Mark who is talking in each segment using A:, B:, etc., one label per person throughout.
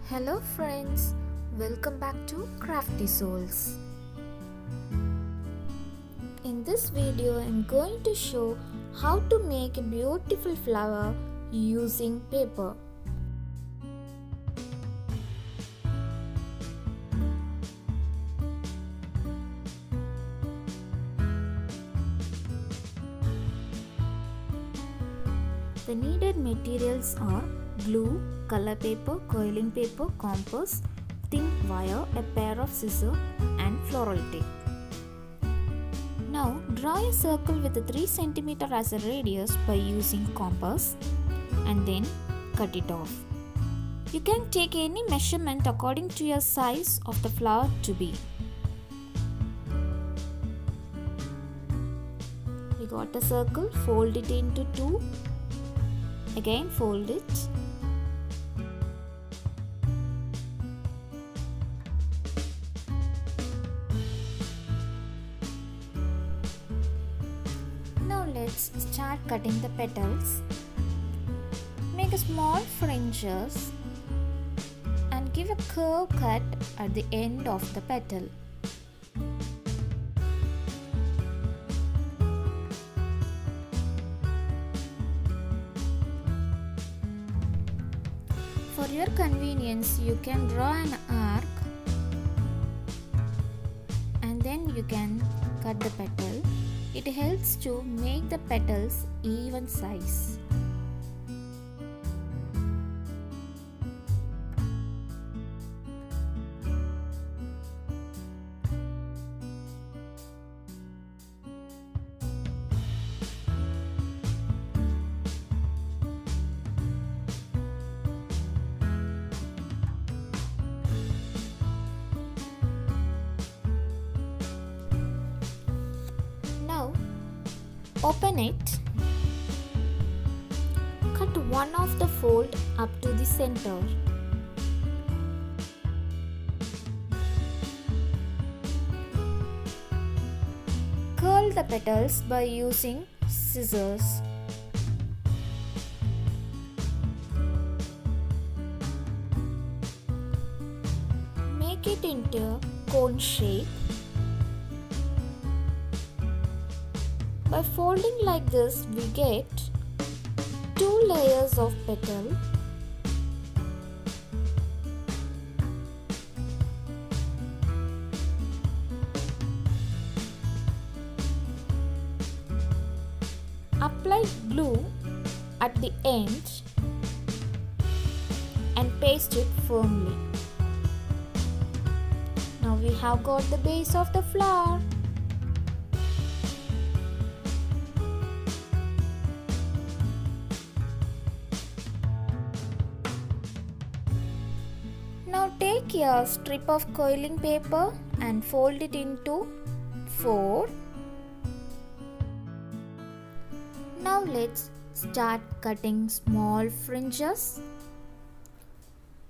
A: Hello friends, welcome back to Krafty Soulz. In this video, I am going to show how to make a beautiful flower using paper. The needed materials are glue, color paper, quilling paper, compass, thin wire, a pair of scissors and floral tape. Now draw a circle with 3 cm as a radius by using compass and then cut it off. You can take any measurement according to your size of the flower to be. We got a circle, fold it into 2. Again fold it. Now let's start cutting the petals. Make a small fringes and give a curve cut at the end of the petal. For your convenience, you can draw an arc and then you can cut the petal. It helps to make the petals even size. Open it. Cut one of the fold up to the center. Curl the petals by using scissors. Make it into cone shape. By folding like this, we get 2 layers of petal. Apply glue at the end and paste it firmly. Now we have got the base of the flower. Now take a strip of quilling paper and fold it into 4. Now let's start cutting small fringes.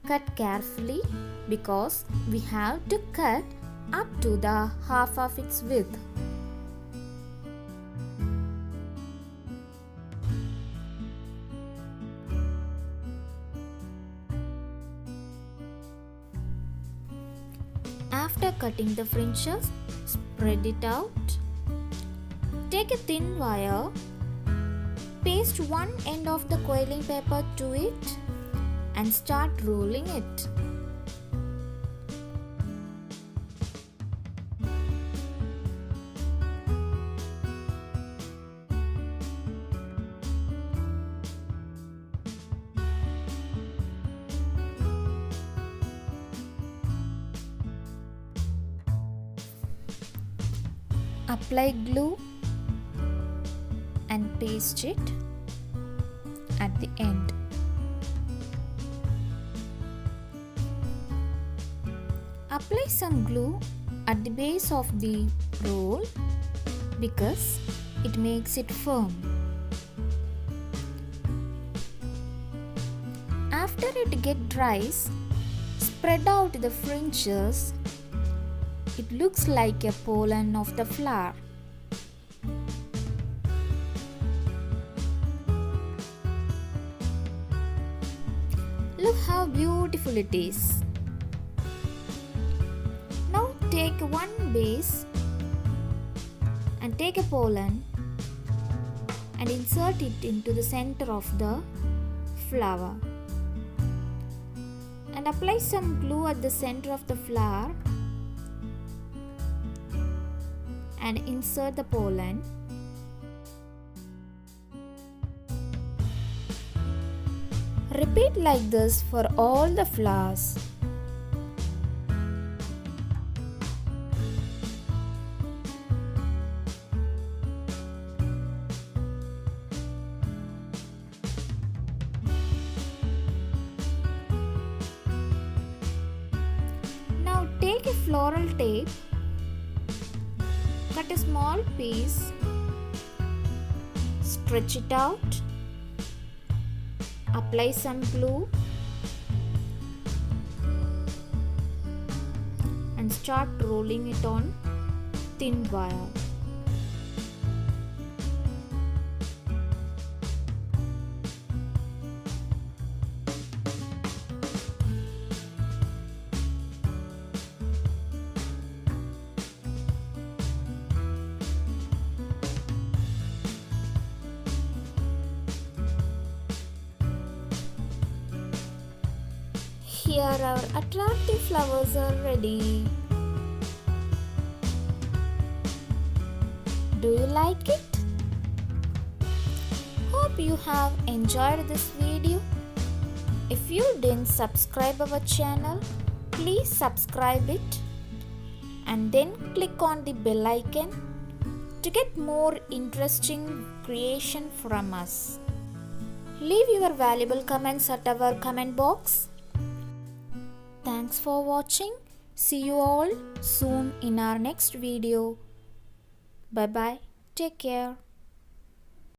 A: Cut carefully because we have to cut up to the half of its width. After cutting the fringes, spread it out. Take a thin wire, paste one end of the quilling paper to it and start rolling it. Apply glue and paste it at the end. Apply some glue at the base of the roll because it makes it firm. After it gets dry, spread out the fringes. It looks like a pollen of the flower. Look how how beautiful it is. Now take one base and take a pollen and insert it into the center of the flower. And apply some glue at the center of the flower and insert the pollen. Repeat like this for all the flowers. Now take a floral tape, cut a small piece, stretch it out, apply some glue and start rolling it on thin wire. Here our attractive flowers are ready. Do you like it? Hope you have enjoyed this video. If you didn't subscribe our channel, please subscribe it and then click on the bell icon to get more interesting creation from us. Leave your valuable comments at our comment box. Thanks for watching. See you all soon in our next video. Bye bye. Take care.